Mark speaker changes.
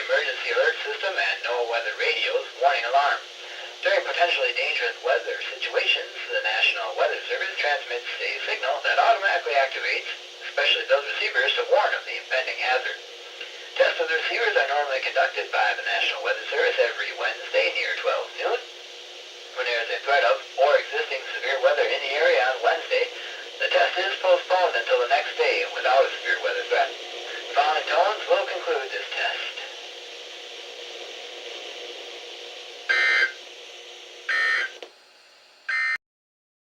Speaker 1: Emergency alert system and NOAA weather radios warning alarm. During potentially dangerous weather situations, the National Weather Service transmits a signal that automatically activates, especially those receivers, to warn of the impending hazard. Tests of the receivers are normally conducted by the National Weather Service every Wednesday near 12 noon. When there is a threat of or existing severe weather in the area on Wednesday, the test is postponed until the next day without a severe weather threat. The following tones will conclude this test.